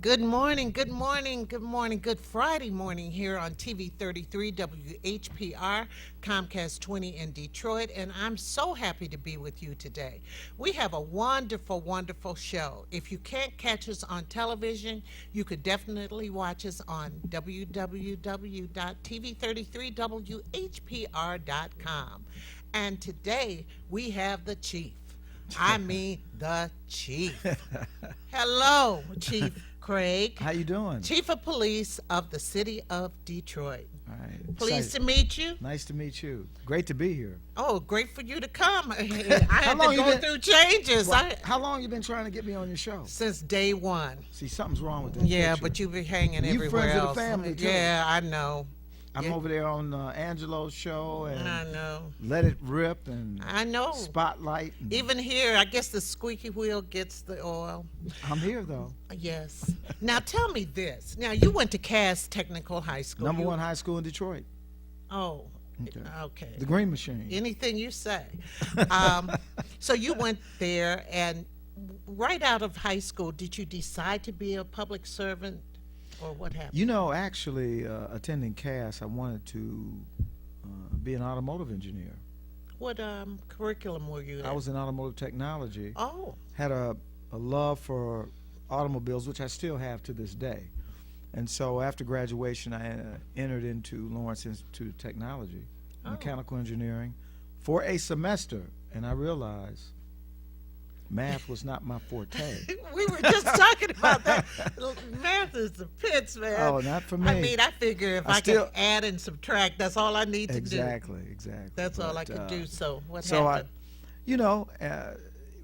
Good morning, good morning, good morning, good Friday morning here on TV 33 WHPR, Comcast 20 in Detroit, and I'm so happy to be with you today. We have a wonderful, wonderful show. If you can't catch us on television, you could definitely watch us on www.tv33whpr.com. And today we have the chief. I mean the chief. Hello, Chief Craig. How you doing? Chief of Police of the City of Detroit. All right. Pleased to Excited. meet you. Nice to meet you. Great to be here. Oh, great for you to come. I had to long you go been- through changes How long you been trying to get me on your show? since day one. See, something's wrong with that Yeah, picture. but you be hanging You everywhere friends of the else. family, too. Yeah, I know. I'm yeah. over there on Angelo's show I and know. Let It Rip and I know. Spotlight. And Even here, I guess the squeaky wheel gets the oil. I'm here though. Yes. Now tell me this. Now you went to Cass Technical High School. Number You- one high school in Detroit. Oh, Okay. okay. The Green Machine. Anything you say. So you went there, and right out of high school, did you decide to be a public servant, or what happened? You know, actually, attending Cass, I wanted to be an automotive engineer. What curriculum were you in? I was in automotive technology. Oh, Had a love for automobiles, which I still have to this day. And so after graduation, I entered into Lawrence Institute of Technology, mechanical engineering, for a semester. And I realized math was not my forte. we were just talking about that. Math is the pits, man. Oh, not for me. I mean, I figure if I I still- can add and subtract, that's all I need to do. Exactly. That's all I But, could do. So what So happened?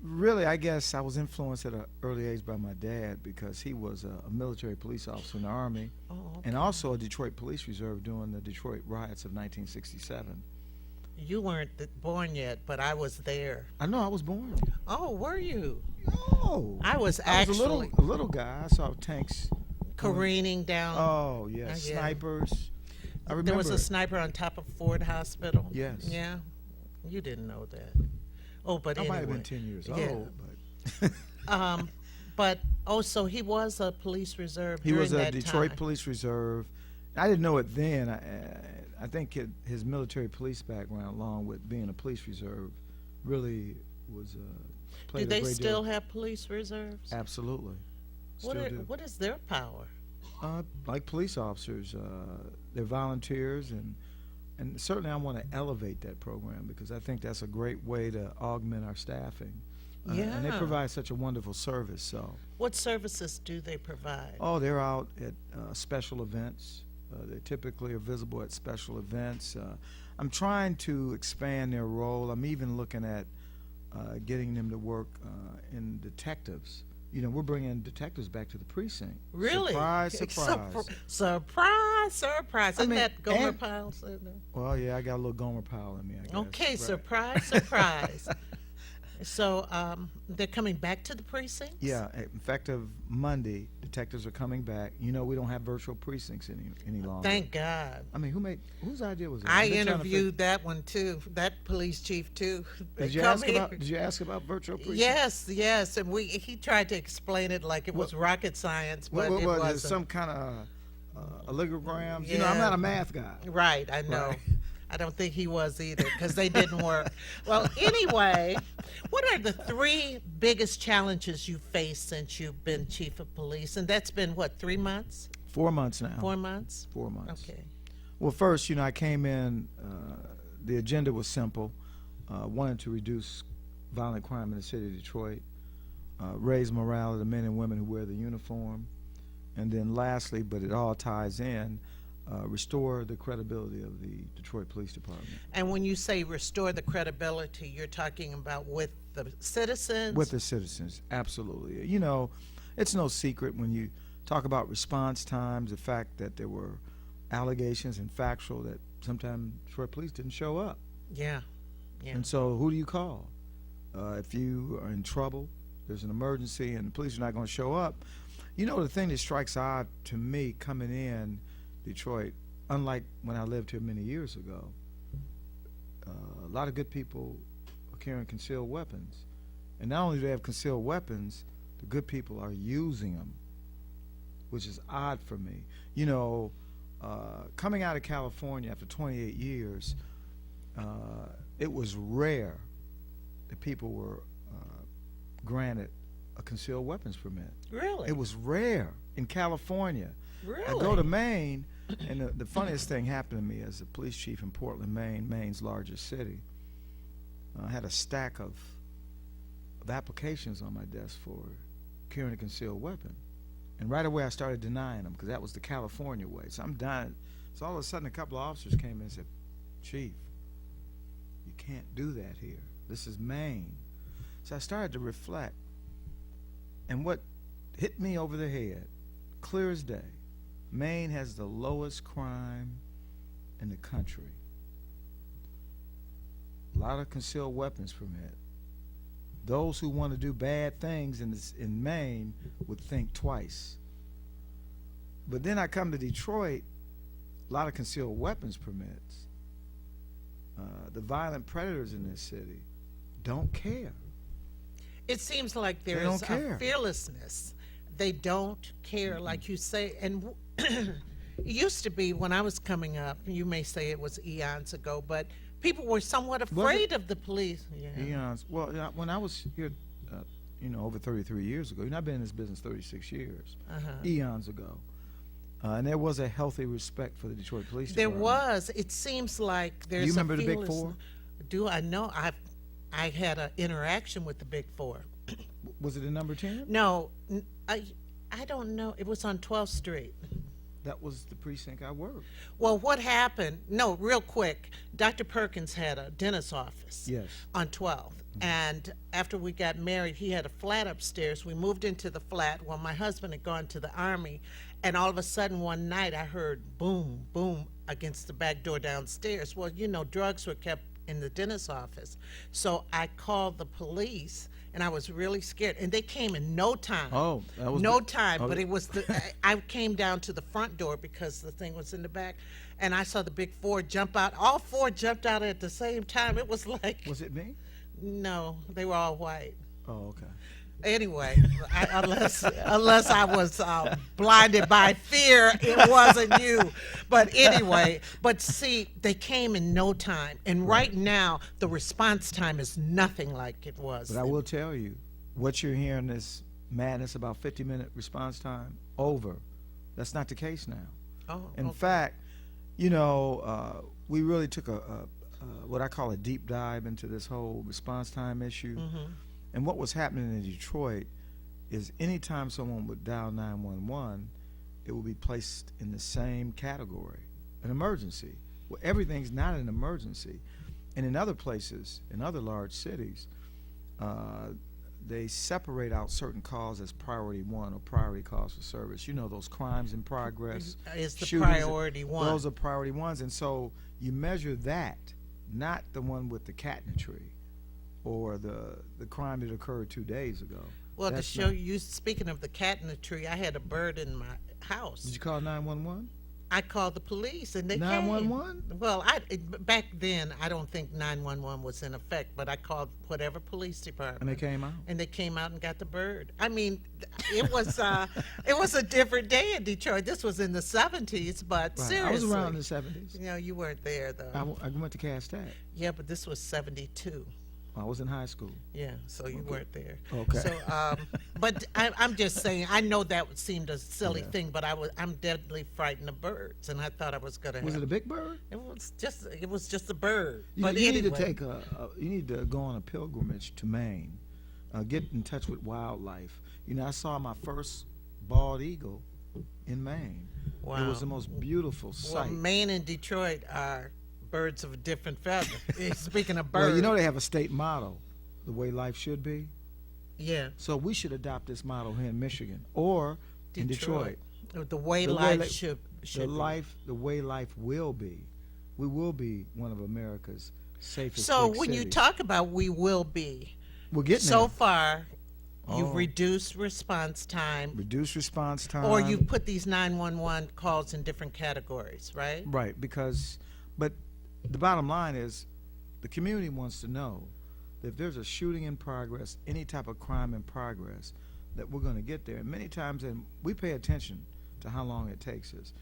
really, I guess I was influenced at an early age by my dad because he was a military police officer in the Army Oh, and also a Detroit Police Reserve during the Detroit riots of 1967. you weren't born yet, but I was there. I know I was born. Oh, were you? Oh, I was I was actually a little guy. I saw tanks. careening down. Oh, yes, yeah. snipers. I remember. There was a sniper on top of Ford Hospital. Yes. Yeah. You didn't know that. Oh, but I anyway. might have been 10 years Yeah. old, but But so he was a police reserve. he was during a that Detroit time. Police Reserve. I didn't know it then. I think his military police background, along with being a police reserve, really was played Do a they great still deal. have police reserves? Absolutely, still do. What is their power? Like police officers, they're volunteers, and certainly I want to elevate that program because I think that's a great way to augment our staffing. And they Yeah. provide such a wonderful service. So, What services do they provide? oh, they're out at special events. They typically are visible at special events. I'm trying to expand their role. I'm even looking at getting them to work in detectives. You know, we're bringing detectives back to the precinct. Really? Surprise, surprise. Surprise, surprise. Isn't mean, that Gomer and- Pyle said that? Well, yeah, I got a little Gomer Pyle in me, I guess. Okay, Right. surprise, surprise. So they're coming back to the precincts? Yeah, effective Monday, detectives are coming back. You know, we don't have virtual precincts any longer. Thank God. I mean, whose idea was that? I I've been trying to interviewed that one too, that police chief too. They Did you come ask here- about? Did you ask about virtual precincts? Yes, and he tried to explain it like it was rocket science, but What it was it? wasn't. Some kind of allograms? You know, I'm Yeah. not a math guy. Right, I know. Right. I don't think he was either because they didn't work. Well, anyway, what are the three biggest challenges you faced since you've been chief of police? And that's been what, 3 months? 4 months now. 4 months? 4 months. Okay. Well, first, I came in. The agenda was simple. Wanted to reduce violent crime in the city of Detroit, raise morale of the men and women who wear the uniform, and then lastly, but it all ties in, restore the credibility of the Detroit Police Department. And when you say restore the credibility, you're talking about with the citizens? With the citizens, absolutely. You know, it's no secret when you talk about response times, the fact that there were allegations and factual that sometimes Detroit Police didn't show up. Yeah. And so who do you call? If you are in trouble, there's an emergency, and the police are not going to show up. You know, the thing that strikes odd to me coming in Detroit, unlike when I lived here many years ago, a lot of good people are carrying concealed weapons. And not only do they have concealed weapons, the good people are using them which is odd for me. You know, coming out of California after 28 years, it was rare that people were granted a concealed weapons permit. Really? It was rare in California. Really? I go to Maine, and the funniest thing happened to me as a police chief in Portland, Maine, Maine's largest city. I had a stack of applications on my desk for carrying a concealed weapon. And right away I started denying them because that was the California way. So I'm dying. So all of a sudden a couple of officers came in and said, Chief, you can't do that here. This is Maine. So I started to reflect. And what hit me over the head, clear as day, Maine has the lowest crime in the country. A lot of concealed weapons permit. Those who want to do bad things in Maine would think twice. But then I come to Detroit, a lot of concealed weapons permits. The violent predators in this city don't care. It seems like there is a fearlessness. They don't care, like you say. And it used to be when I was coming up, you may say it was eons ago, but people were somewhat afraid of the police. Yeah. Eons. Well, when I was here, over 33 years ago, I've been in this business 36 years, eons ago. And there was a healthy respect for the Detroit Police There Department. was. It seems like there's You remember a the Big Four? Do I know? I had an interaction with the Big Four. Was it in number 10? No, I don't know. It was on 12th Street. That was the precinct I worked. Well, what happened? No, real quick. Dr. Perkins had a dentist's office Yes. on 12th. And after we got married, he had a flat upstairs. We moved into the flat while my husband had gone to the Army. And all of a sudden one night I heard boom, boom against the back door downstairs. Well, drugs were kept in the dentist's office. So I called the police. And I was really scared, and they came in no time. Oh, that was But it was I came down to the front door because the thing was in the back, and I saw the Big Four jump out. All four jumped out at the same time. It was like, Was it me? no, they were all white. Oh, okay. Anyway, unless I was blinded by fear, it wasn't you. But anyway, see, they came in no time. And right now, the response time is nothing like it was. But I will tell you, what you're hearing is madness about 50-minute response time, over. That's not the case now. Oh, In okay. fact, we really took what I call a deep dive into this whole response time issue. Mm-hmm. And what was happening in Detroit is anytime someone would dial 911, it would be placed in the same category, an emergency. Well, everything's not an emergency. And in other places, in other large cities, they separate out certain calls as priority one or priority calls for service. Those crimes in progress. Is the shootings, priority one. Those are priority ones. And so you measure that, not the one with the cat in the tree, or the crime that occurred 2 days ago. Well, That's to show you, speaking of the cat in the tree, I had a bird in my house. Did you call 911? I called the police, and they 911? came. Well, back then, I don't think 911 was in effect, but I called whatever police department. And they came out? And they came out and got the bird. I mean, it was a different day in Detroit. This was in the 70s, but Right. seriously. I was around in the 70s. You weren't there, though. I went to Cass Tech. Yeah, but this was 72. I was in high school. Yeah, so you weren't there. Okay. So, but I'm just saying, I know that seemed a silly Yeah. thing, but I'm deadly frightened of birds, and I thought I was gonna. Was it a big bird? It was just a bird. You But need to anyway. you need to go on a pilgrimage to Maine, get in touch with wildlife. I saw my first bald eagle in Maine. Wow. It was the most beautiful Well, sight. Maine and Detroit are birds of a different feather. Speaking of birds, Well, they have a state motto, the way life should be. yeah, So we should adopt this motto here in Michigan or in Detroit. The way The way life li- should The way life will be. We will be one of America's safest. So big when you cities. talk about we will be, we're getting so there. far, Oh. you've reduced response time. Reduce response time. Or you put these 911 calls in different categories, right? Right, but the bottom line is the community wants to know that if there's a shooting in progress, any type of crime in progress, that we're going to get there. And many times, and we pay attention to how long it takes us.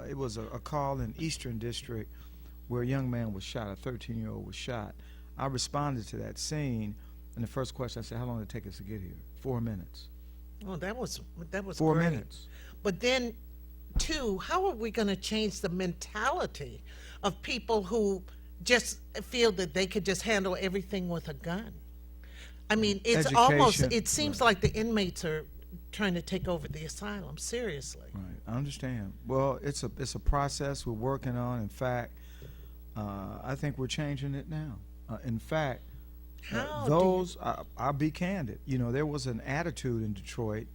It was a call in Eastern District where a young man was shot, a 13-year-old was shot. I responded to that scene, and the first question I said, how long did it take us to get here? 4 minutes. Oh, that was 4 great. minutes. But then, too, how are we going to change the mentality of people who just feel that they could just handle everything with a gun? I mean, it's almost, Education, it seems right. like the inmates are trying to take over the asylum, seriously. Right, I understand. Well, it's a process we're working on. In fact, I think we're changing it now. In fact, How those, I'll be candid, you know, there was an attitude in Detroit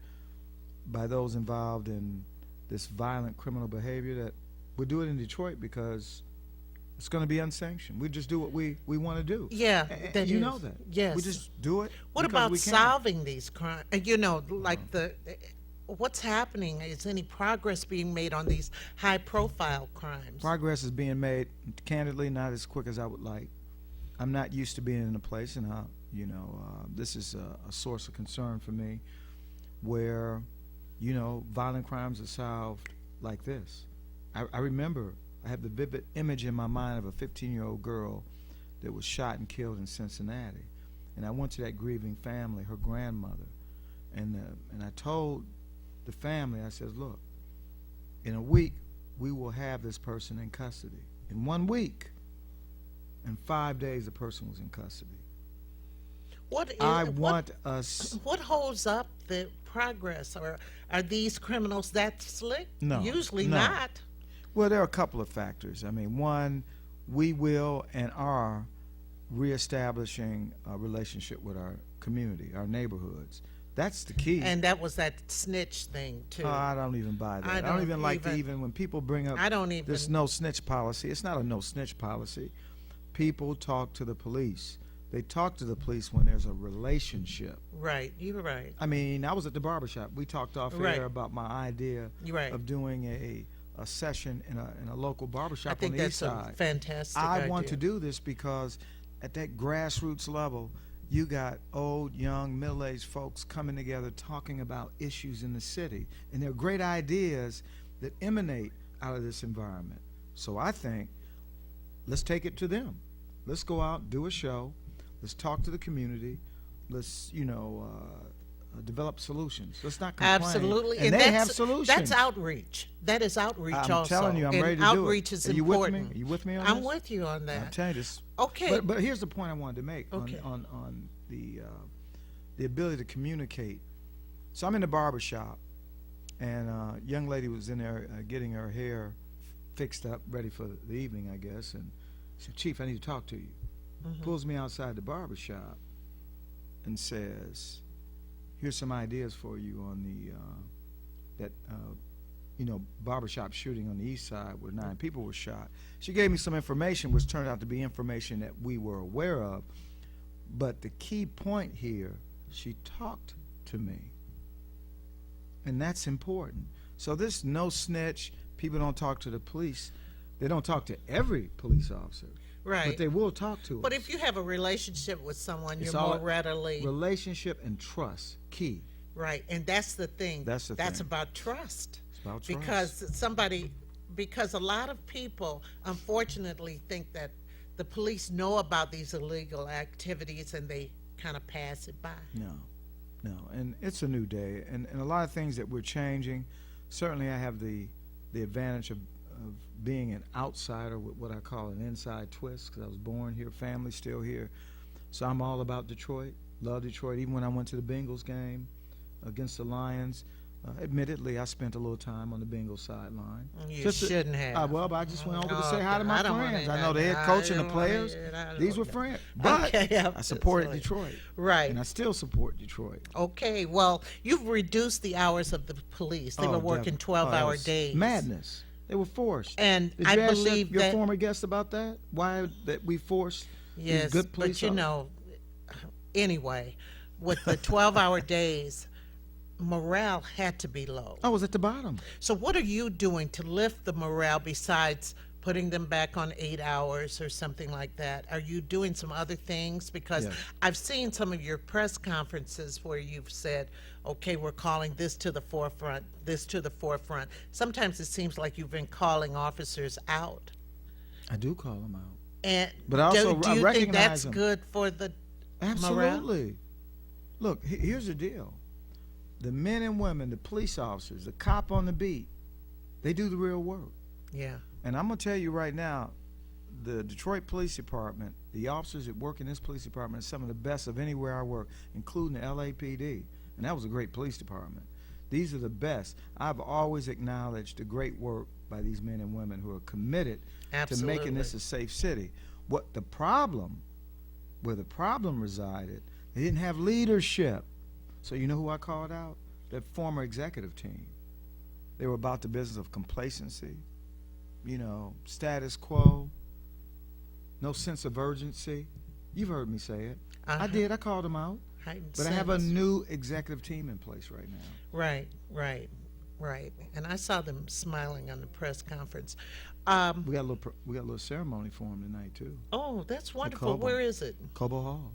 by those involved in this violent criminal behavior that we do it in Detroit because it's going to be unsanctioned. We just do what we want to do. Yeah, that you is. know that. Yes. We just do it. What because about we can. solving these crimes? You know, like what's happening? Is any progress being made on these high-profile crimes? Progress is being made, candidly, not as quick as I would like. I'm not used to being in a place, and this is a source of concern for me, where, violent crimes are solved like this. I remember, I have the vivid image in my mind of a 15-year-old girl that was shot and killed in Cincinnati, and I went to that grieving family, her grandmother, and I told the family, I said, look, in a week we will have this person in custody. In 1 week, in 5 days, the person was in custody. What holds up the progress, or are these criminals that slick? No, Usually no. not. Well, there are a couple of factors. I mean, one, we will and are reestablishing a relationship with our community, our neighborhoods. That's the key. And that was that snitch thing too. I don't even buy that. I don't even like to even when people bring up this no snitch policy. It's not a no snitch policy. People talk to the police. They talk to the police when there's a relationship. Right, you're right. I mean, I was at the barbershop. We talked off air about my idea of doing a session in a local barbershop on the east side. I think that's a fantastic idea. I want to do this because at that grassroots level, you got old, young, middle-aged folks coming together talking about issues in the city. And there are great ideas that emanate out of this environment. So I think, let's take it to them. Let's go out, do a show. Let's talk to the community. Let's, develop solutions. Let's not complain. Absolutely. And they have solutions. That's outreach. That is outreach also. I'm telling you, I'm ready to do it. Outreach is important. Are you with me on this? I'm with you on that. I'm telling you this. Okay. But here's the point I wanted to make on the ability to communicate. So I'm in the barber shop, and a young lady was in there getting her hair fixed up, ready for the evening, I guess, and she said, Chief, I need to talk to you. Mm-hmm. Pulls me outside the barber shop and says, here's some ideas for you on the barbershop shooting on the east side where 9 people were shot. She gave me some information which turned out to be information that we were aware of, but the key point here, she talked to me, and that's important. So this no snitch, people don't talk to the police. They don't talk to every police officer. Right. But they will talk to us. But if you have a relationship with someone, you're more readily... Relationship and trust, key. Right, and that's the thing. That's about trust. It's about trust. Because a lot of people, unfortunately, think that the police know about these illegal activities and they kind of pass it by. No. And it's a new day. And a lot of things that we're changing. Certainly I have the advantage of being an outsider with what I call an inside twist, because I was born here, family still here. So I'm all about Detroit, love Detroit. Even when I went to the Bengals game against the Lions, admittedly, I spent a little time on the Bengals sideline. You shouldn't have. But I just went over to say hi to my friends. I know the head coach and the players. These were friends. But I supported Detroit. Right. And I still support Detroit. Okay. Well, you've reduced the hours of the police. They were working 12-hour days. Madness. They were forced. And Did I you believe ask your former guest about that? Why that we forced these good police but anyway, with the 12-hour days, morale had to be low. I was at the bottom. So what are you doing to lift the morale besides putting them back on 8 hours or something like that. Are you doing some other things? Because Yes. I've seen some of your press conferences where you've said, okay, we're calling this to the forefront, this to the forefront. Sometimes it seems like you've been calling officers out. I do call them out. And But also, do I you think recognize that's them. good for the morale? Absolutely. Look, here's the deal. The men and women, the police officers, the cop on the beat, they do the real work. Yeah. And I'm going to tell you right now, the Detroit Police Department, the officers that work in this police department are some of the best of anywhere I work, including the LAPD. And that was a great police department. These are the best. I've always acknowledged the great work by these men and women who are committed to making this a safe city. Where the problem resided, they didn't have leadership. So you know who I called out? That former executive team. They were about the business of complacency, status quo, no sense of urgency. You've heard me say it. I did. I called them out. But I have a new executive team in place right now. Right. And I saw them smiling on the press conference. We got a little ceremony for them tonight too. Oh, that's wonderful. Cobo. Where is it? Cobo Hall.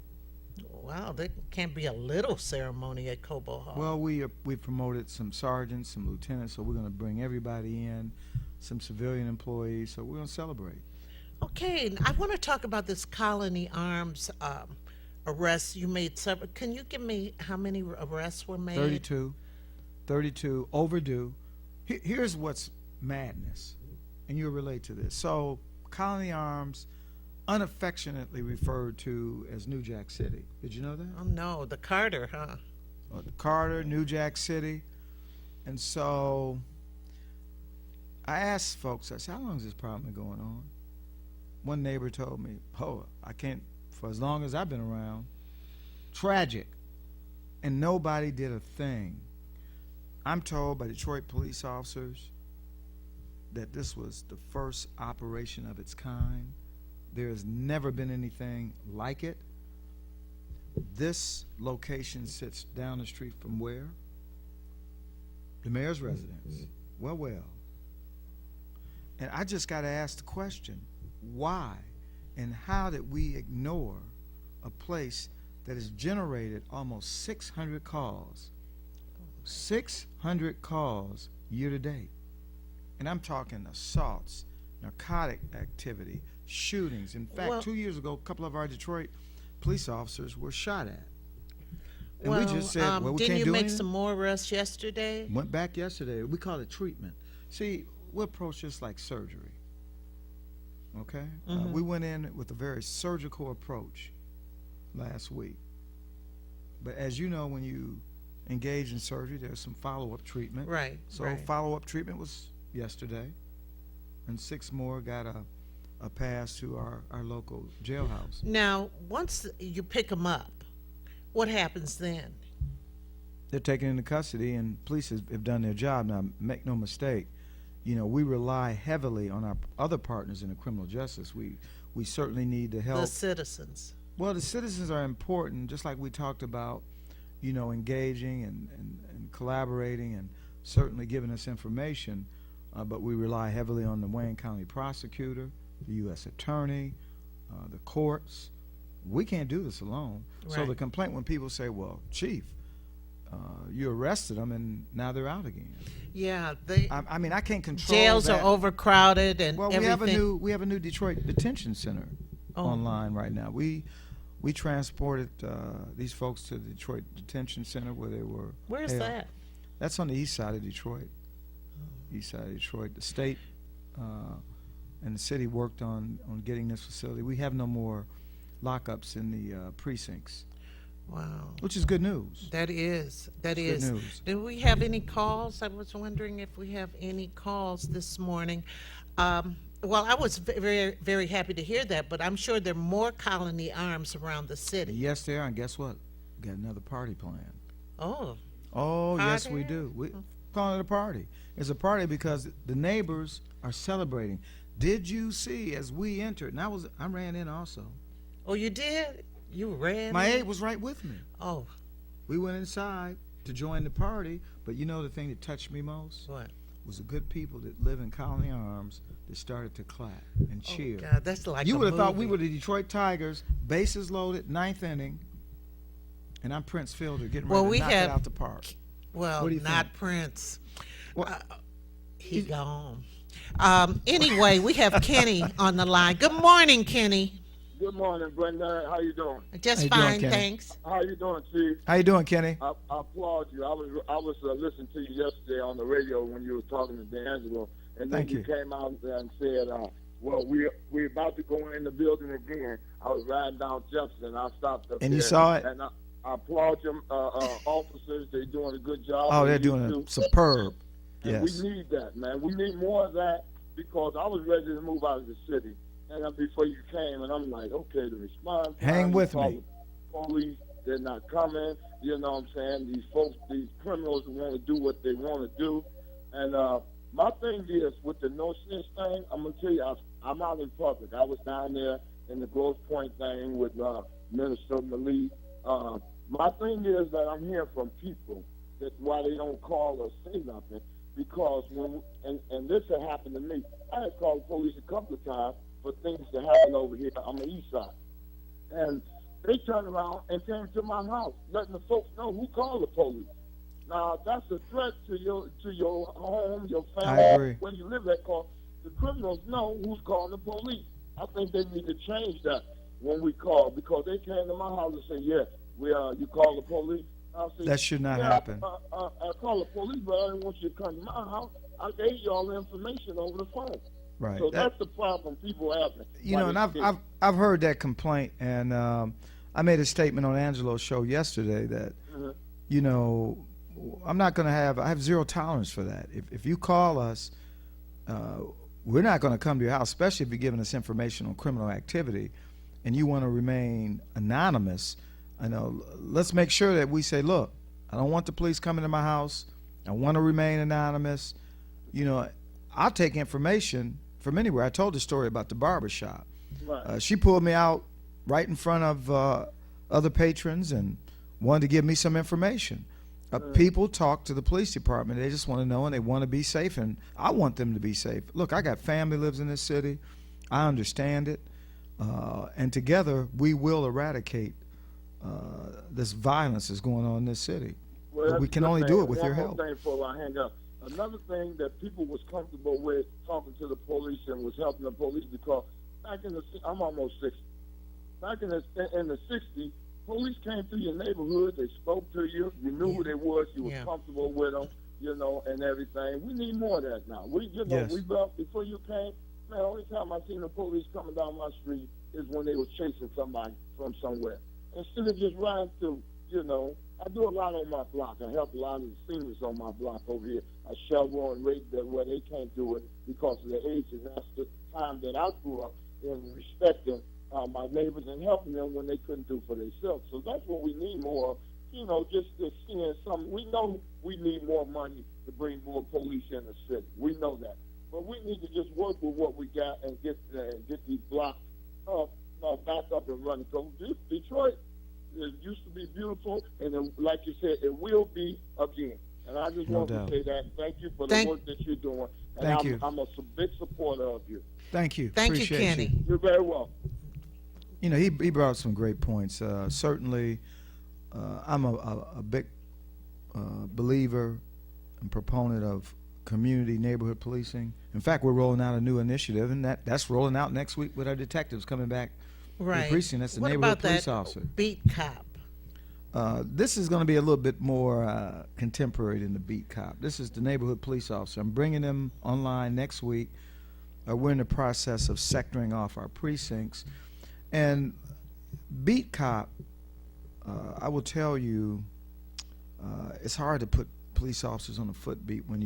Wow, there can't be a little ceremony at Cobo Hall. Well, we promoted some sergeants, some lieutenants, so we're going to bring everybody in, some civilian employees, so we're going to celebrate. Okay, I want to talk about this Colony Arms arrest. You made several. Can you give me how many arrests were made? 32 overdue. Here's what's madness, and you'll relate to this. So Colony Arms, unaffectionately referred to as New Jack City. Did you know that? Oh no, the Carter, huh? The Carter, New Jack City. And so I asked folks, I said, how long has this problem been going on? One neighbor told me, I can't, for as long as I've been around. Tragic. And nobody did a thing. I'm told by Detroit police officers that this was the first operation of its kind. There has never been anything like it. This location sits down the street from where? The mayor's residence. Well. And I just got to ask the question, why and how did we ignore a place that has generated almost 600 calls? 600 calls year to date. And I'm talking assaults, narcotic activity, shootings. In fact, 2 years ago, a couple of our Detroit police officers were shot at. And we just said, we didn't can't you do make anything? some more arrests yesterday? Went back yesterday. We call it treatment. See, we approach this like surgery. Okay? We went in with a very surgical approach last week. But as you know, when you engage in surgery, there's some follow-up treatment. Right. So follow-up treatment was yesterday, and 6 more got a pass to our local jailhouse. Now, once you pick them up, what happens then? They're taken into custody, and police have done their job. Now, make no mistake, we rely heavily on our other partners in the criminal justice. We certainly need the help. The citizens. Well, the citizens are important, just like we talked about, engaging and collaborating and certainly giving us information. But we rely heavily on the Wayne County prosecutor, the U.S. attorney, the courts. We can't do this alone. Right. So the complaint when people say, well, Chief, you arrested them and now they're out again. Yeah, I mean, I can't control jails that. are overcrowded and Well, everything. we have a new Detroit detention center online right now. We transported these folks to the Detroit Detention Center where they were. Where's held. that? That's on the east side of Detroit. East side of Detroit. The state and the city worked on getting this facility. We have no more lockups in the precincts. Wow. Which is good news. That is. Good news. Do we have any calls? I was wondering if we have any calls this morning. Well, I was very, very happy to hear that, but I'm sure there are more Colony Arms around the city. Yes, there are. And guess what? We got another party planned. Oh. Oh, yes, Party? we do. We call it a party. It's a party because the neighbors are celebrating. Did you see as we entered? And I ran in also. Oh, you did? You ran? My in? aide was right with me. Oh, We went inside to join the party, but you know the thing that touched me most? what? was the good people that live in Colony Arms that started to clap and cheer. God, that's like You a would have thought we movie. were the Detroit Tigers, bases loaded, ninth inning, and I'm Prince Fielder getting ready Well, to we knock it have- out the park. Well, What do you not think? Prince. Well, He gone. Anyway, we have Kenny on the line. Good morning, Kenny. Good morning, Brenda. How you doing? Just How you doing, fine, Kenny? thanks. How you doing, Chief? how you doing, Kenny? I applaud you. I was listening to you yesterday on the radio when you were talking to D'Angelo, and then Thank you. came out there and said, "Well, we're about to go in the building again." I was riding down Jefferson. I stopped up And there, you saw it? And I applaud your officers. They're doing a good job. Oh, they're You doing too. it superb. And Yes. we need that, man. We need more of that because I was ready to move out of the city. And then before you came, and I'm like, okay, the response. Hang time, with you call me. the Police, they're not coming. You know what I'm saying? These folks, these criminals want to do what they want to do. And my thing is, with the no snitch thing, I'm going to tell you, I'm out in public. I was down there in the Grosse Point thing with Minister Malik. My thing is that I'm hearing from people that why they don't call or say nothing. Because and this had happened to me. I had called the police a couple of times for things that happened over here on the east side. And they turned around and came to my house, letting the folks know who called the police. Now that's a threat to your home, your family, agree. where you live at. Cause the criminals know who's calling the police. I think they need to change that when we call, because they came to my house and said, "Yeah, you call the police." I said, That should not "Yeah, happen. I called the police, but I didn't want you to come to my house. I gave you all the information over the phone." Right. So That- that's the problem people have. you know, and I've heard that complaint, and I made a statement on Angelo's show yesterday that Mhm. you know I have zero tolerance for that. If you call us, we're not going to come to your house, especially if you're giving us information on criminal activity, and you want to remain anonymous. I know. Let's make sure that we say, look, I don't want the police coming to my house. I want to remain anonymous. You know, I'll take information from anywhere. I told the story about the barber shop. Right. She pulled me out right in front of other patrons and wanted to give me some information. People talk to the police department. They just want to know, and they want to be safe, and I want them to be safe. Look, I got family lives in this city. I understand it, and together we will eradicate this violence that's going on in this city. Well, But we that's can a good only thing. do it with your One help. more thing before I hang up. Another thing that people was comfortable with talking to the police and was helping the police because I'm almost 60. Back in the 60s, police came through your neighborhood. They spoke to you. You knew who they was. You was Yeah. comfortable with them, and everything. We need more of that now. Yes. Before you came, man, only time I seen the police coming down my street is when they was chasing somebody from somewhere. Instead of just riding through, I do a lot on my block. I help a lot of the seniors on my block over here. I shovel and rate that where they can't do it because of their age, and that's the time that I grew up in respecting my neighbors and helping them when they couldn't do for themselves. So that's what we need more of, just seeing something. We know we need more money to bring more police in the city. We know that. But we need to just work with what we got and get these blocks back up and running. So Detroit, it used to be beautiful, and like you said, it will be again. And I just No want doubt. to say that. Thank you for the work that you're doing. And Thank you. I'm a big supporter of you. Thank you. Thank you, Appreciate Kenny. You're very welcome. You know, he brought up some great points. Certainly, I'm a big believer and proponent of community neighborhood policing. In fact, we're rolling out a new initiative, and that's rolling out next week with our detectives coming back to the Right. precinct. That's the What neighborhood about police that officer. beat cop? This is going to be a little bit more contemporary than the beat cop. This is the neighborhood police officer. I'm bringing them online next week. We're in the process of sectoring off our precincts. And beat cop, I will tell you, it's hard to put police officers on a foot beat when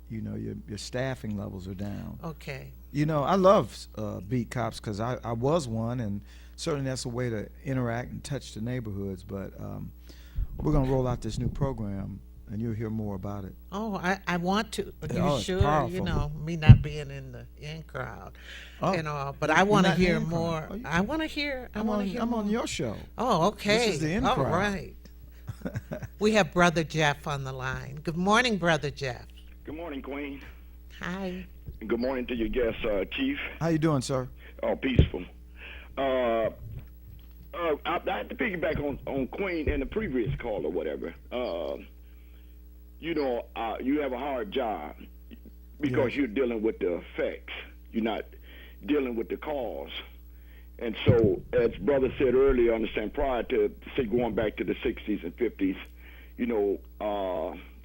your staffing levels are down. Okay. I love beat cops because I was one, and certainly that's a way to interact and touch the neighborhoods. But we're going to roll out this new program, and you'll hear more about it. Oh, I want to. You Oh, it's sure? powerful. Me not being in the in crowd Oh, and all, but I you're want to not in the hear in crowd. more. Oh, you- I want to hear. I I'm want on, to hear I'm more. on your show. Oh, okay. This is the in All crowd. right. We have Brother Jeff on the line. Good morning, Brother Jeff. Good morning, Queen. Hi. Good morning to your guest, Chief. How you doing, sir? Oh, peaceful. I have to piggyback on Queen and the previous call or whatever. You have a hard job because Yes. you're dealing with the effects. You're not dealing with the cause. And so, as brother said earlier, I understand prior to, say, going back to the 60s and 50s,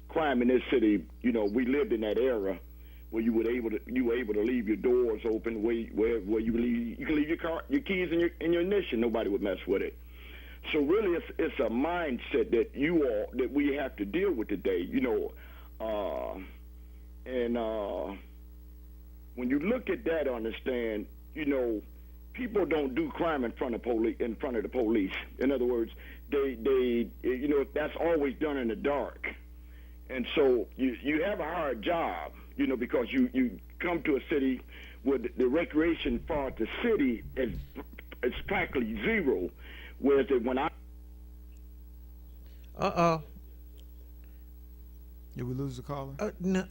crime in this city, we lived in that era where you were able to leave your doors open, where you can leave your keys in your ignition. Nobody would mess with it. So really, it's a mindset that we have to deal with today. When you look at that, understand, people don't do crime in front of the police. In other words, they that's always done in the dark. And so you have a hard job, because you come to a city where the recreation part of the city is practically zero. Whereas when Uh-oh. Did we lose the caller? No,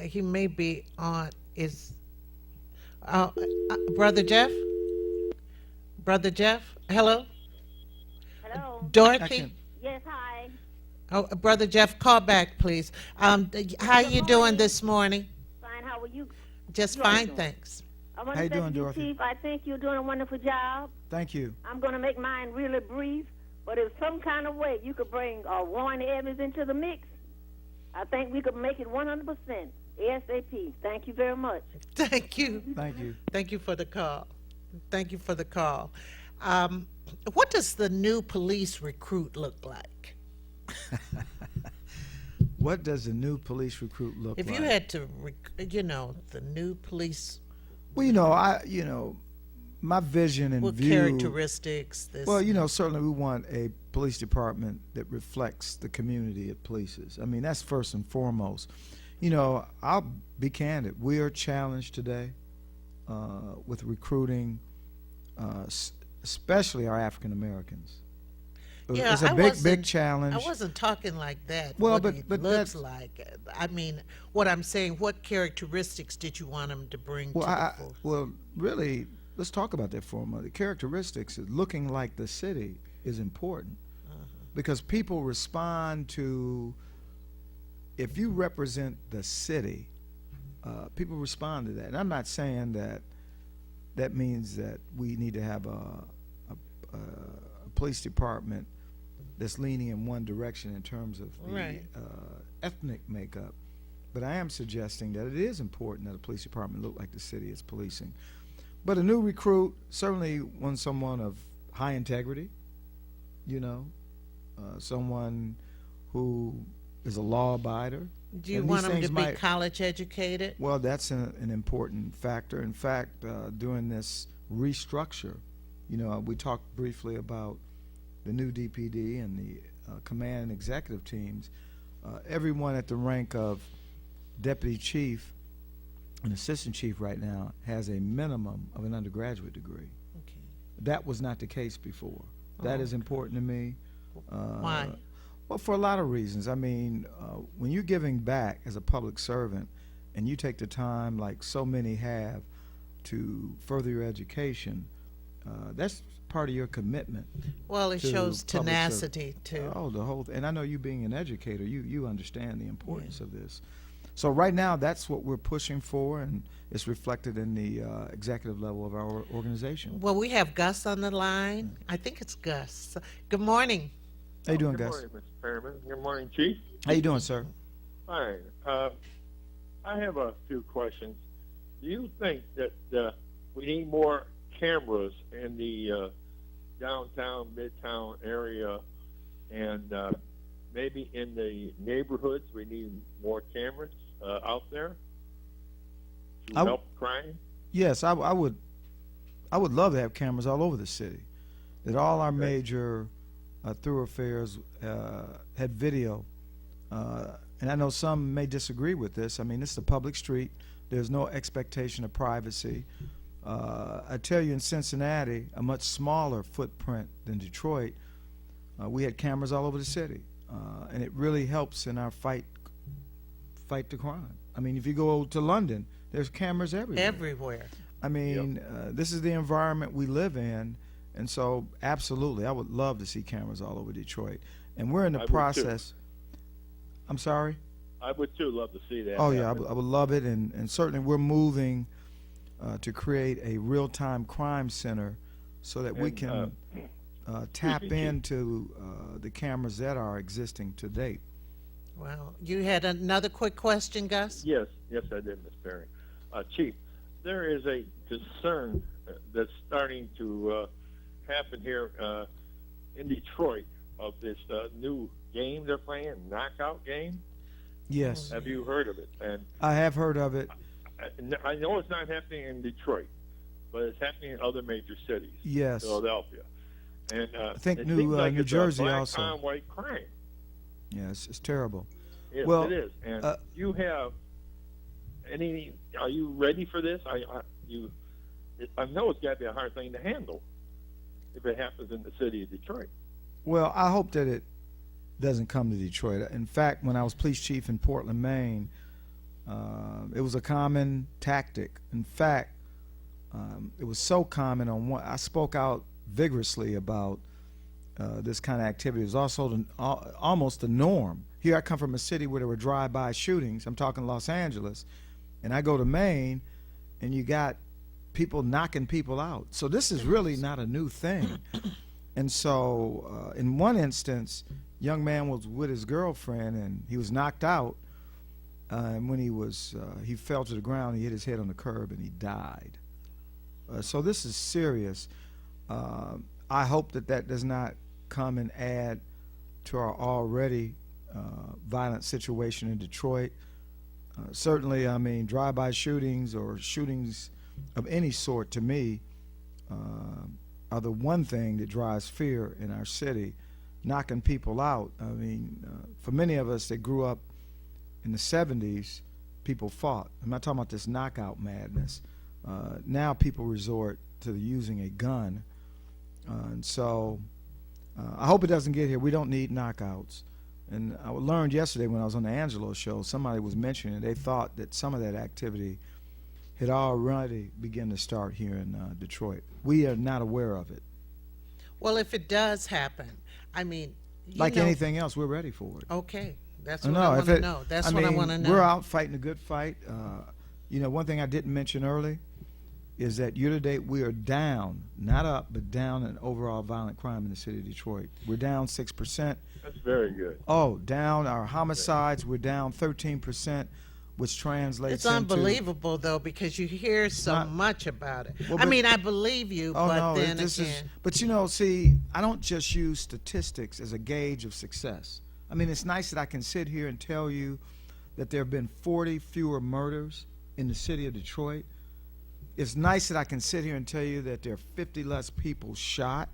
he may be on. Brother Jeff? Brother Jeff? Hello? Hello. Dorothy? Yes, hi. Oh, Brother Jeff, call back, please. How you doing morning. this morning? Fine. How are you? Just You are fine, doing? thanks. I want How to you say doing, to you, Dorothy? Chief, I think you're doing a wonderful job. Thank you. I'm going to make mine really brief, but if some kind of way you could bring Warren Evans into the mix, I think we could make it 100% ASAP. Thank you very much. Thank you. Thank you. Thank you for the call. Thank you for the call. What does the new police recruit look like? What does the new police recruit look If like? you had to, the new police, Well, my vision and what view. characteristics? Well, certainly we want a police department that reflects the community it polices. I mean, that's first and foremost. I'll be candid. We are challenged today with recruiting, especially our African Americans. Yeah, It's a big challenge. I wasn't talking like that. Well, what but it that's- looks like. I mean, what I'm saying, what characteristics did you want them to bring Well, to the force? well, really, let's talk about that for a moment. The characteristics of looking like the city is important because people respond to, if you represent the city, people respond to that. And I'm not saying that means that we need to have a police department that's leaning in one direction in terms of the Right. ethnic makeup. But I am suggesting that it is important that a police department look like the city is policing. But a new recruit certainly wants someone of high integrity, someone who is a law abider. Do you And want these them to things be might- college educated? Well, that's an important factor. In fact, during this restructure, we talked briefly about the new DPD and the command and executive teams. Everyone at the rank of deputy chief and assistant chief right now has a minimum of an undergraduate degree. Okay. That was not the case before. That is important to me. Why? Well, for a lot of reasons. I mean, when you're giving back as a public servant and you take the time, like so many have, to further your education, that's part of your commitment. Well, it to shows public tenacity too. Oh, the whole and I know you being an educator, you understand the importance of this. So right now, that's what we're pushing for, and it's reflected in the executive level of our organization. Well, we have Gus on the line. I think it's Gus. Good morning. How you doing, Good Gus? morning, Mr. Perryman. Good morning, Chief. How you doing, sir? Fine. I have a few questions. Do you think that we need more cameras in the downtown, midtown area, and maybe in the neighborhoods we need more cameras out there to I- help crime? Yes, I would love to have cameras all over the city. That all our major thoroughfares had video. And I know some may disagree with this. I mean, this is a public street. There's no expectation of privacy. I tell you, in Cincinnati, a much smaller footprint than Detroit, we had cameras all over the city. And it really helps in our fight to crime. I mean, if you go to London, there's cameras everywhere. Everywhere. I mean, this is the environment we live in, and so absolutely, I would love to see cameras all over Detroit. And we're in the I would too. process. I'm sorry. I would too love to see that. Oh yeah, I happen. would love it, and certainly we're moving to create a real-time crime center so that we And, can tap me, Chief. into the cameras that are existing to date. Well, you had another quick question, Gus? Yes, I did, Ms. Perry. Chief, there is a concern that's starting to happen here in Detroit of this new game they're playing, knockout game. Yes, Have you heard of it? And I have heard of it. I know it's not happening in Detroit, but it's happening in other major cities. Yes. Philadelphia. And I think it New seems like New it's Jersey a black also. on white crime. Yes, it's terrible. Yes, Well, it is. And you have any? Are you ready for this? I know it's got to be a hard thing to handle if it happens in the city of Detroit. Well, I hope that it doesn't come to Detroit. In fact, when I was police chief in Portland, Maine, it was a common tactic. In fact, it was so common on one. I spoke out vigorously about this kind of activity. It was also almost the norm. Here I come from a city where there were drive-by shootings. I'm talking Los Angeles, and I go to Maine, and you got people knocking people out. So this is really not a new thing. And so, in one instance, young man was with his girlfriend, and he was knocked out. And when he fell to the ground, he hit his head on the curb, and he died. So this is serious. I hope that does not come and add to our already violent situation in Detroit. Certainly, I mean, drive-by shootings or shootings of any sort, to me, are the one thing that drives fear in our city, knocking people out. I mean, for many of us that grew up in the 70s, people fought. I'm not talking about this knockout madness. Now people resort to using a gun. And so I hope it doesn't get here. We don't need knockouts. And I learned yesterday when I was on the Angelo show, somebody was mentioning they thought that some of that activity had already begun to start here in Detroit. We are not aware of it. Well, if it does happen, I mean, Like anything else, we're ready for it. Okay, that's what I want to know. That's what I want to know. We're out fighting a good fight. One thing I didn't mention early is that year to date we are down, not up, but down in overall violent crime in the city of Detroit. We're down 6%. That's very good. Oh, down our homicides. We're down 13%, which translates It's into unbelievable, though, because you hear so much about it. Well, I but- mean, I believe you, Oh but no, then this is. again, But see, I don't just use statistics as a gauge of success. I mean, it's nice that I can sit here and tell you that there have been 40 fewer murders in the city of Detroit. It's nice that I can sit here and tell you that there are 50 less people shot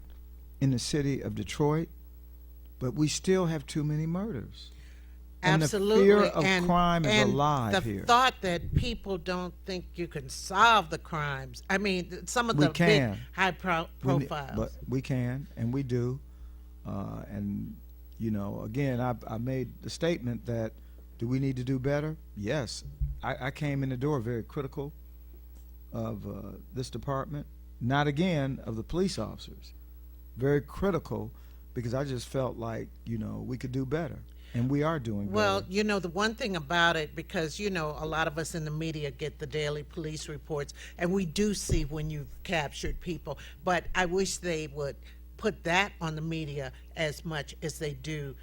in the city of Detroit, but we still have too many murders. absolutely. And the fear of crime is alive the here. thought that people don't think you can solve the crimes. I mean, some of We the can. big high profiles. But we can, and we do. Again, I made the statement that do we need to do better? Yes. I came in the door very critical of this department, not again of the police officers. Very critical because I just felt like, we could do better. And we are doing Well, better. the one thing about it, because, a lot of us in the media get the daily police reports, and we do see when you've captured people, but I wish they would put that on the media as much as they do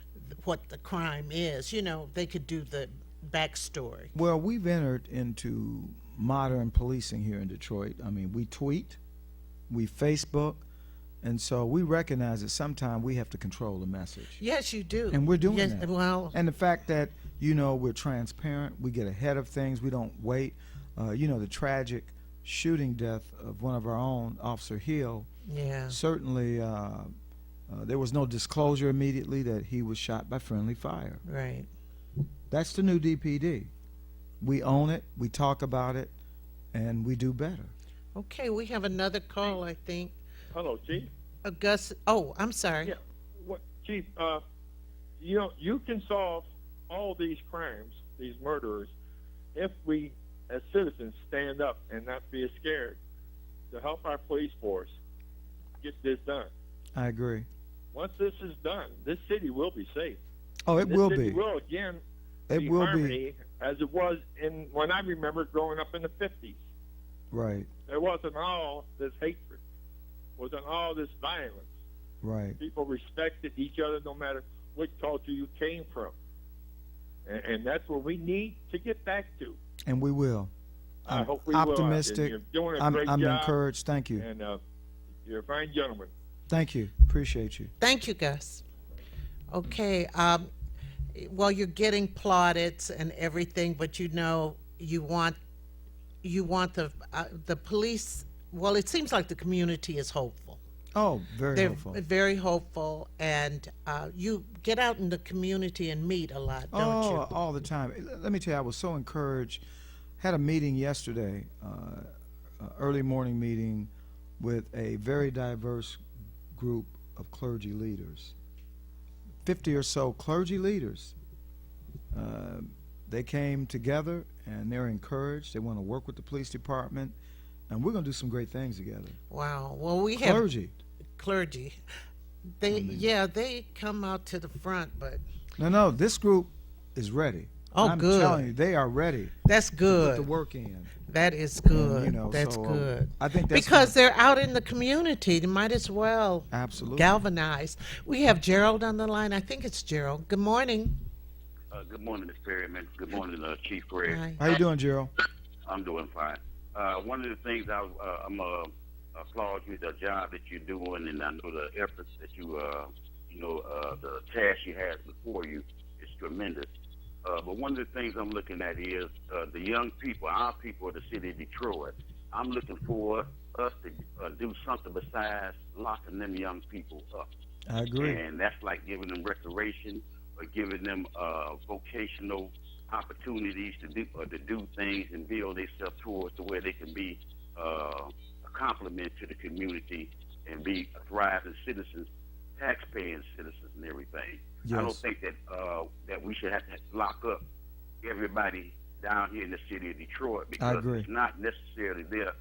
what the crime is. They could do the backstory. Well, we've entered into modern policing here in Detroit. I mean, we tweet, we Facebook, and so we recognize that sometimes we have to control the message. Yes, you do. And we're doing yes, that. Well, And the fact that, we're transparent, we get ahead of things, we don't wait. The tragic shooting death of one of our own, Officer Hill, yeah. certainly there was no disclosure immediately that he was shot by friendly fire. Right. That's the new DPD. We own it, we talk about it, and we do better. Okay, we have another call, I think. Hello, Chief. Gus. Oh, I'm sorry. Yeah. Chief? You can solve all these crimes, these murderers, if we, as citizens, stand up and not be scared to help our police force get this done. I agree. Once this is done, this city will be safe. Oh, it This will city be. will again It be will be. harmony as it was in when I remember growing up in the 50s. Right. There wasn't all this hatred, wasn't all this violence. Right. People respected each other no matter what culture you came from. And that's what we need to get back to. And we will. I I'm hope we optimistic. will. You're doing a I'm great job. encouraged. Thank you. And you're a fine gentleman. Thank you. Appreciate you. Thank you, Gus. Okay. Well, you're getting plaudits and everything, but you want the police. Well, it seems like the community is hopeful. Oh, very They're helpful. very hopeful, and you get out in the community and meet a lot, don't Oh, you? all the time. Let me tell you, I was so encouraged. Had a meeting yesterday, early morning meeting with a very diverse group of clergy leaders. 50 or so clergy leaders. They came together and they're encouraged. They want to work with the police department, and we're going to do some great things together. Wow. Well, we have Clergy. They come out to the front, but No, this group is ready. Oh, I'm good. telling you, they are ready that's to good. put the work in. That is good. You know, That's so, good. I think that's Because they're out in the community, they might as well Absolutely. galvanize. We have Gerald on the line. I think it's Gerald. Good morning. Good morning, Ms. Perryman. Good morning, Chief Greg. Hi. How you doing, Gerald? I'm doing fine. One of the things I'm applaud you the job that you're doing, and I know the efforts that the task you have before you is tremendous. But one of the things I'm looking at is the young people, our people of the city of Detroit. I'm looking for us to do something besides locking them young people up. I agree. And that's like giving them recreation or giving them vocational opportunities to do things and build themselves towards to where they can be a compliment to the community and be thriving citizens, taxpaying citizens, and everything. Yes. I don't think that we should have to lock up everybody down here in the city of Detroit because agree. it's not necessarily their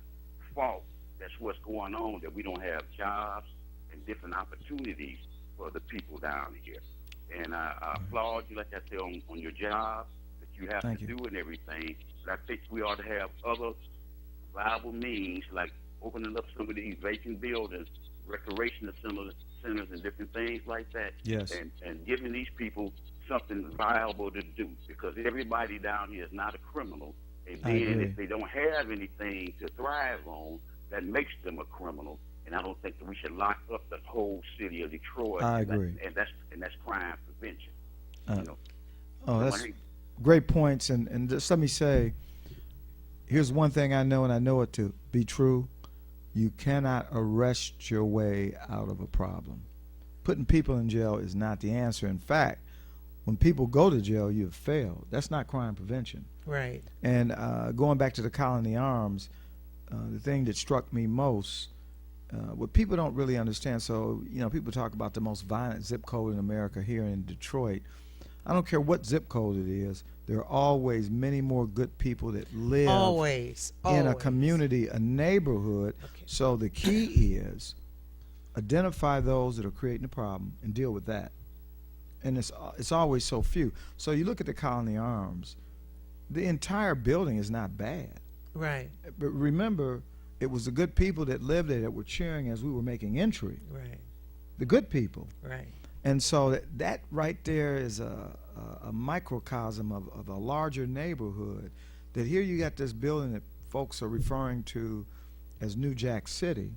fault. That's what's going on, that we don't have jobs and different opportunities for the people down here. And I applaud you, like I said, on your job that you have Thank to you. do and everything. But I think we ought to have other viable means, like opening up some of these vacant buildings, recreational centers and different things like that. Yes. And giving these people something viable to do, because everybody down here is not a criminal. And I then agree. if they don't have anything to thrive on, that makes them a criminal. And I don't think that we should lock up the whole city of Detroit. I agree. And that's crime prevention. Oh, that's great points. And just let me say, here's one thing I know, and I know it to be true. You cannot arrest your way out of a problem. Putting people in jail is not the answer. In fact, when people go to jail, you have failed. That's not crime prevention. Right. And going back to the Colony Arms, the thing that struck me most, what people don't really understand, so, people talk about the most violent zip code in America here in Detroit. I don't care what zip code it is, there are always many more good people that live Always. in a Always. community, a neighborhood. Okay. So the key is identify those that are creating the problem and deal with that. And it's always so few. So you look at the Colony Arms, the entire building is not bad. Right. But remember, it was the good people that lived there that were cheering as we were making entry. Right. The good people. Right. And so that right there is a microcosm of a larger neighborhood. That here you got this building that folks are referring to as New Jack City,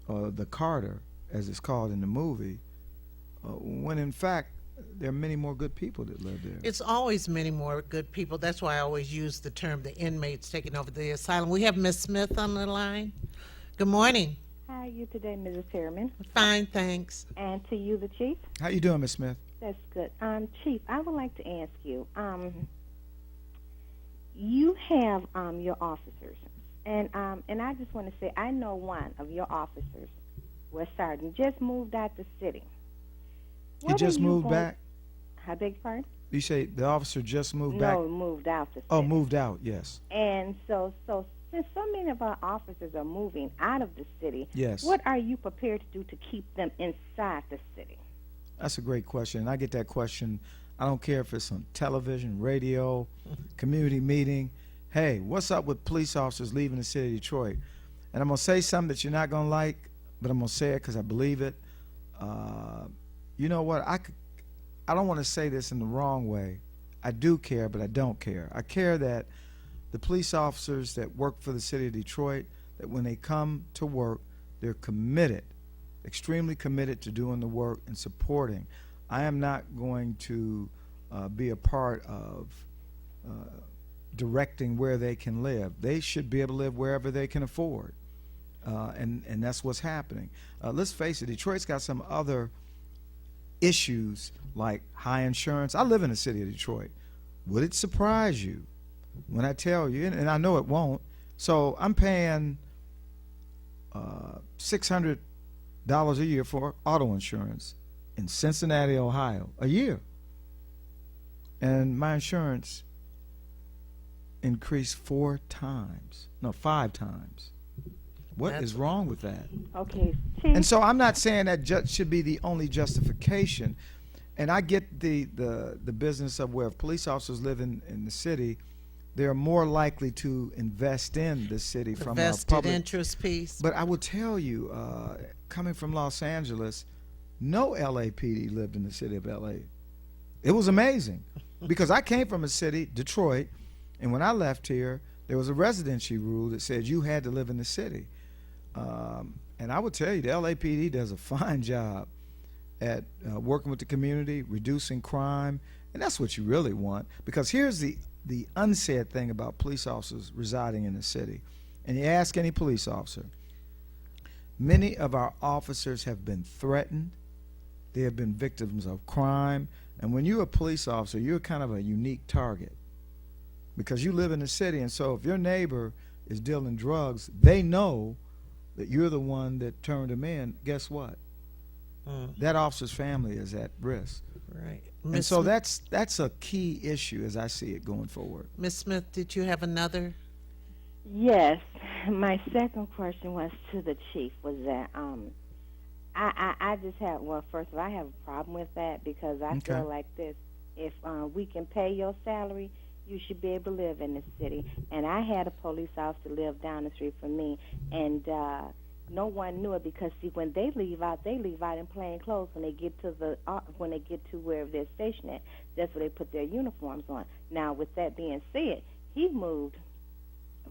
or the Carter, as it's called in the movie, when in fact there are many more good people that live there. It's always many more good people. That's why I always use the term the inmates taking over the asylum. We have Miss Smith on the line. Good morning. How are you today, Mrs. Perryman? Fine, thanks. And to you, the Chief? How you doing, Miss Smith? That's good. Chief, I would like to ask you, you have your officers, and I just want to say I know one of your officers, was Sergeant, just moved out the city. He just moved back? I beg your pardon? You say the officer just moved No, back? moved out the city. Oh, moved out, yes. And so since so many of our officers are moving out of the city, Yes. what are you prepared to do to keep them inside the city? That's a great question. And I get that question. I don't care if it's on television, radio, community meeting. Hey, what's up with police officers leaving the city of Detroit? And I'm going to say something that you're not going to like, but I'm going to say it because I believe it. You know what? I don't want to say this in the wrong way. I do care, but I don't care. I care that the police officers that work for the city of Detroit, that when they come to work, they're committed, extremely committed to doing the work and supporting. I am not going to be a part of directing where they can live. They should be able to live wherever they can afford. And that's what's happening. Let's face it, Detroit's got some other issues like high insurance. I live in the city of Detroit. Would it surprise you when I tell you, and I know it won't, so I'm paying $600 a year for auto insurance in Cincinnati, Ohio, a year. And my insurance increased 5 times. What That's is wrong with that? Okay, Chief. And so I'm not saying that should be the only justification. And I get the business of where if police officers live in the city, they're more likely to invest in the city The from vested a public interest piece. But I will tell you, coming from Los Angeles, no LAPD lived in the city of LA. It was amazing because I came from a city, Detroit, and when I left here, there was a residency rule that said you had to live in the city. And I would tell you, the LAPD does a fine job at working with the community, reducing crime, and that's what you really want. Because here's the unsaid thing about police officers residing in the city. And you ask any police officer, many of our officers have been threatened. They have been victims of crime. And when you're a police officer, you're kind of a unique target because you live in the city. And so if your neighbor is dealing drugs, they know that you're the one that turned them in. Guess what? That officer's family is at risk. Right. And Ms. so Smith- that's a key issue as I see it going forward. Ms. Smith, did you have another? Yes, my second question was to the chief. Was that I just have first of all, I have a problem with that because I Okay. feel like this: if we can pay your salary, you should be able to live in the city. And I had a police officer live down the street from me, and no one knew it because see, when they leave out in plain clothes. When they get to where they're stationed at, that's where they put their uniforms on. Now, with that being said, he moved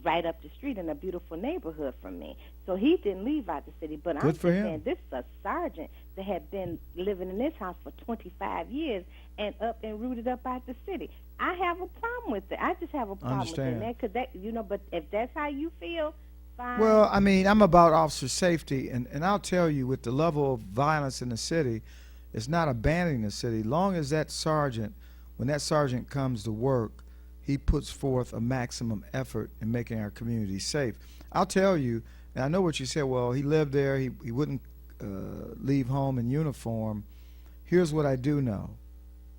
right up the street in a beautiful neighborhood from me. So he didn't leave out the city. But I'm Good just for him. saying, this is a sergeant that had been living in this house for 25 years and up and rooted up out the city. I have a problem with that. I just have a problem with Understand. that. Cause that, but if that's how you feel, fine. Well, I mean, I'm about officer safety, and I'll tell you, with the level of violence in the city, it's not abandoning the city. Long as that sergeant, when that sergeant comes to work, he puts forth a maximum effort in making our community safe. I'll tell you, and I know what you said, well, he lived there, he wouldn't leave home in uniform. Here's what I do know.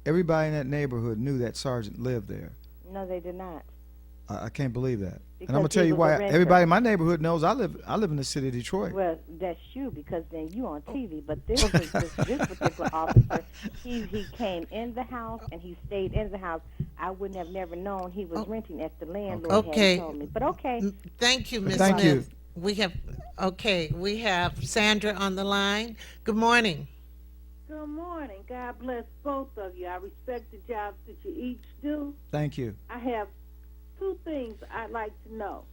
Everybody in that neighborhood knew that sergeant lived there. No, they did not. I can't believe that. Because And I'm going to tell he you was a why. renter. Everybody in my neighborhood knows I live in the city of Detroit. Well, that's you because then you on TV. But this was this particular officer. He came in the house and he stayed in the house. I wouldn't have never known he was renting as the landlord Okay. had told me. But okay. Thank you, Ms. Thank Smith. you. We have Sandra on the line. Good morning. Good morning. God bless both of you. I respect the jobs that you each do. Thank you. I have two things I'd like to know.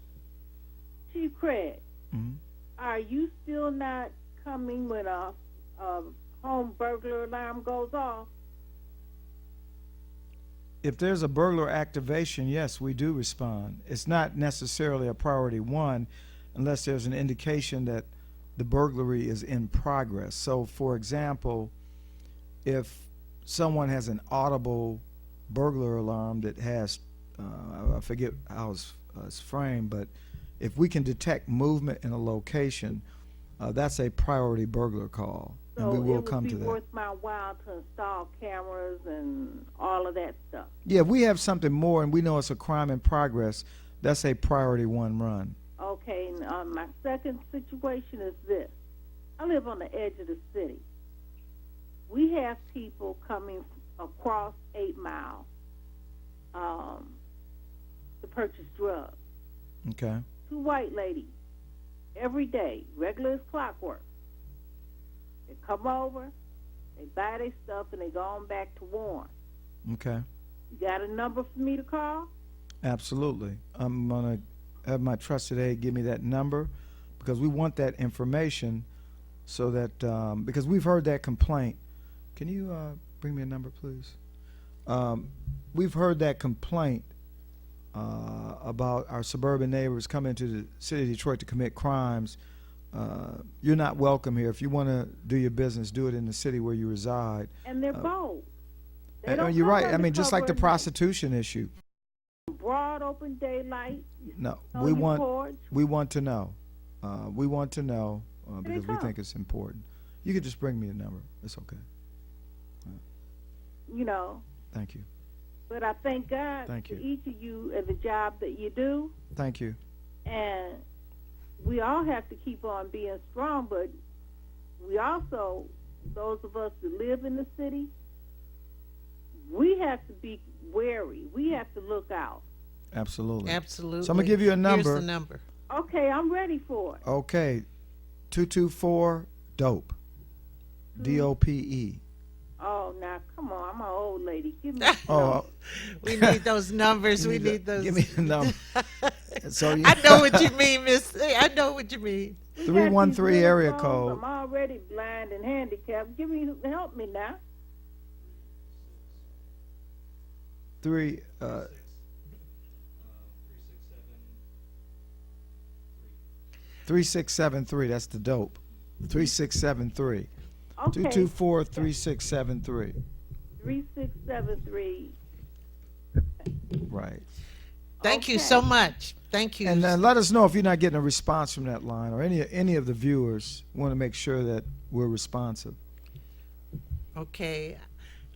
Chief Craig, Mhm. are you still not coming when a home burglar alarm goes off? If there's a burglar activation, yes, we do respond. It's not necessarily a priority one unless there's an indication that the burglary is in progress. So, for example, if someone has an audible burglar alarm that has, I forget how it's framed, but if we can detect movement in a location, that's a priority burglar call, and we will come to it would be that. worth my while to install cameras and all of that stuff. Yeah, if we have something more and we know it's a crime in progress, that's a priority one run. Okay, and my second situation is this. I live on the edge of the city. We have people coming across 8 Mile to purchase drugs. Okay. 2 white ladies every day, regular as clockwork. They come over, they buy their stuff, and they go on back to Warren. Okay. You got a number for me to call? Absolutely. I'm going to have my trusted aide give me that number because we want that information so that, because we've heard that complaint. Can you bring me a number, please? We've heard that complaint about our suburban neighbors coming to the city of Detroit to commit crimes. You're not welcome here. If you want to do your business, do it in the city where you reside. And they're bold. They And don't you're come right. I mean, just like the undercover prostitution issue. in broad open daylight. No, on we your want porch. we want to know. We want to know they because we come. think it's important. You could just bring me a number. It's okay. You know, Thank you. but I thank God Thank for you. each of you and the job that you do. Thank you. And we all have to keep on being strong, but we also, those of us that live in the city, we have to be wary. We have to look out. Absolutely. Absolutely. So I'm gonna give you a number. Here's the number. Okay, I'm ready for it. Okay. 224 dope. DOPE. Oh, now, come on. I'm an old lady. Give me Oh, We need those numbers. We need those. give me the number. So you, I know what you mean, Miss. I know what you mean. We got 313 these area little phones. code. I'm already blind and handicapped. Help me now. 3673. That's the dope. 3673. Okay. 224 3673. 3673. Right. Thank you Okay. so much. Thank you. And then let us know if you're not getting a response from that line, or any of the viewers want to make sure that we're responsive. Okay.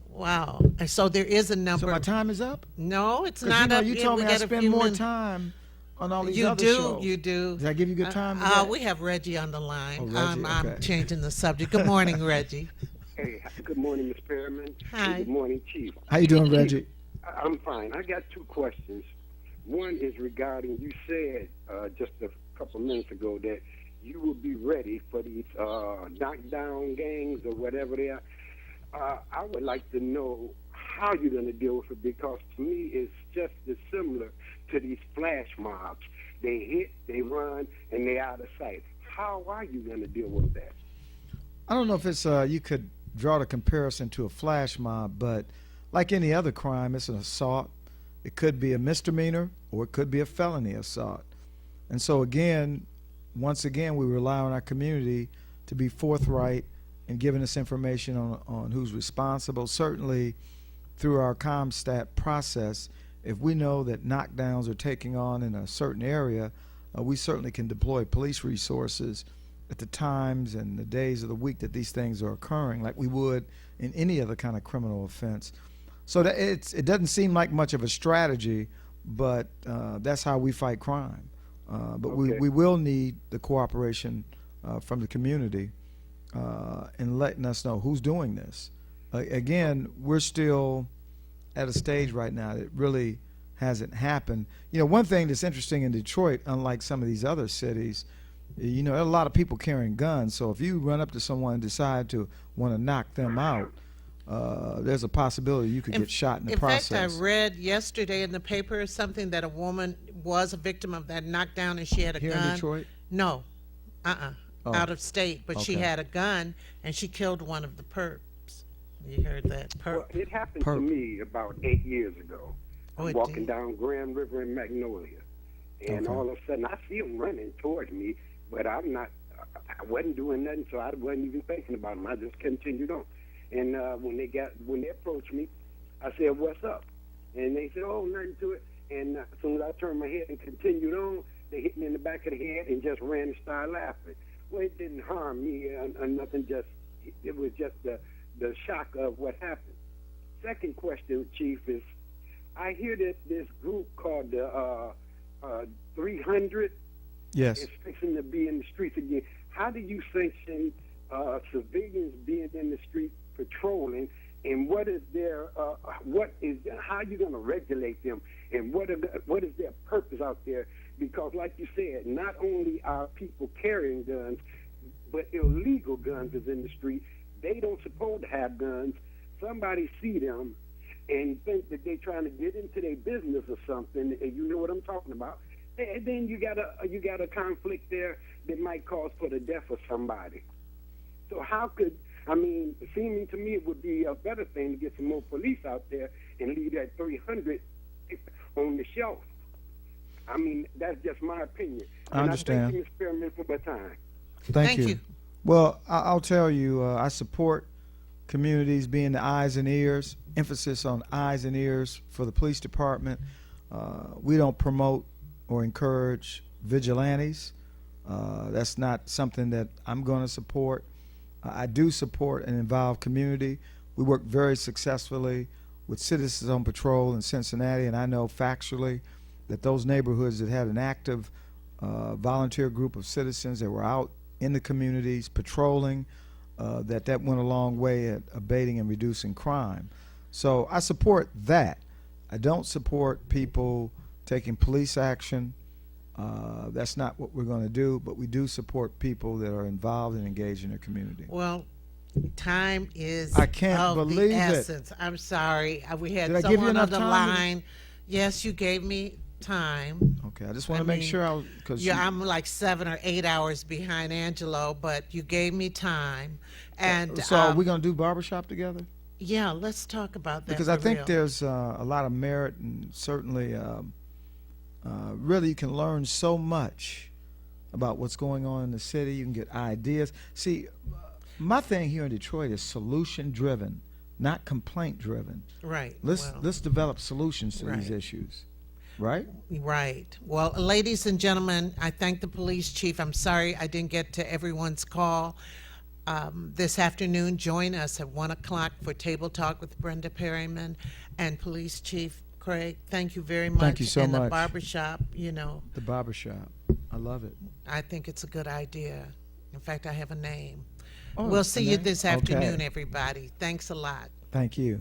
Wow. And so there is a number. So my time is up. No, it's 'Cause not up you yet. told We me I got a spend few more minutes. time on all these You other do. shows. You do. Did I give you good time? today? We have Reggie on the line. Oh, Reggie, I'm okay. changing the subject. Good morning, Reggie. Hey, good morning, Miss Perryman. Hi. And good morning, Chief. How you doing, Reggie? I'm fine. I got 2 questions. One is regarding, you said just a couple minutes ago that you will be ready for these knockdown gangs or whatever they are. I would like to know how you're going to deal with it, because to me it's just as similar to these flash mobs. They hit, they run, and they're out of sight. How are you going to deal with that? I don't know if it's you could draw the comparison to a flash mob, but like any other crime, it's an assault. It could be a misdemeanor or it could be a felony assault. And so once again, we rely on our community to be forthright in giving us information on who's responsible. Certainly through our ComStat process, if we know that knockdowns are taking on in a certain area, we certainly can deploy police resources at the times and the days of the week that these things are occurring, like we would in any other kind of criminal offense. So that it doesn't seem like much of a strategy, but that's how we fight crime. But Okay. we will need the cooperation from the community in letting us know who's doing this. Again, we're still at a stage right now that really hasn't happened. You know, one thing that's interesting in Detroit, unlike some of these other cities, you know, there are a lot of people carrying guns. So if you run up to someone and decide to want to knock them out, there's a possibility you could get shot in the process. In fact, I read yesterday in the paper or something that a woman was a victim of that knockdown and she had a Here gun. in Detroit? No, Oh. out of state, but she Okay. had a gun and she killed one of the perps. You heard that? Well, it happened to Perp. me about 8 years ago. Oh, I'm it walking did? down Grand River in Magnolia, and Okay. all of a sudden I see them running towards me, but I wasn't doing nothing, so I wasn't even thinking about them. I just continued on. And when they approached me, I said, "What's up?" And they said, "Oh, nothing to it." And as soon as I turned my head and continued on, they hit me in the back of the head and just ran and started laughing. Well, it didn't harm me or nothing. Just it was just the shock of what happened. Second question, Chief, is I hear that this group called the 300 Yes. is fixing to be in the streets again. How do you sanction civilians being in the street patrolling? And what is their how are you going to regulate them? And what is their purpose out there? Because, like you said, not only are people carrying guns, but illegal guns is in the street. They don't supposed to have guns. Somebody see them and think that they're trying to get into their business or something, and you know what I'm talking about. And then you got a conflict there that might cause for the death of somebody. So how could seeming to me it would be a better thing to get some more police out there and leave that 300 on the shelf. I mean, that's just my opinion. I understand. And I thank you, Ms. Perryman, for my time. Thank you. you. Well, I'll tell you, I support communities being the eyes and ears, emphasis on eyes and ears for the police department. We don't promote or encourage vigilantes. That's not something that I'm going to support. I do support an involved community. We work very successfully with Citizens on Patrol in Cincinnati, and I know factually that those neighborhoods that had an active volunteer group of citizens that were out in the communities patrolling, that went a long way at abating and reducing crime. So I support that. I don't support people taking police action. That's not what we're going to do, but we do support people that are involved and engaged in their community. Well, time is I can't of believe the it. essence. I'm sorry. We had Did I give you someone on enough the time? line. Yes, you gave me time. Okay, I just want to make sure because I'm like 7 or 8 hours behind Angelo, but you gave me time. And so are we going to do barbershop together? yeah, let's talk about that. Because for I think real. there's a lot of merit, and certainly really you can learn so much about what's going on in the city. You can get ideas. See, my thing here in Detroit is solution driven, not complaint driven. Right. Let's develop solutions to these Right. issues. Right? Right. Well, ladies and gentlemen, I thank the police chief. I'm sorry I didn't get to everyone's call. This afternoon, join us at 1 o'clock for Table Talk with Brenda Perryman and Police Chief Craig. Thank you very much. Thank you so and much. the barbershop, The barbershop. I love it. I think it's a good idea. In fact, I have a name. Oh, We'll see a you name? this Okay. afternoon, everybody. Thanks a lot. Thank you.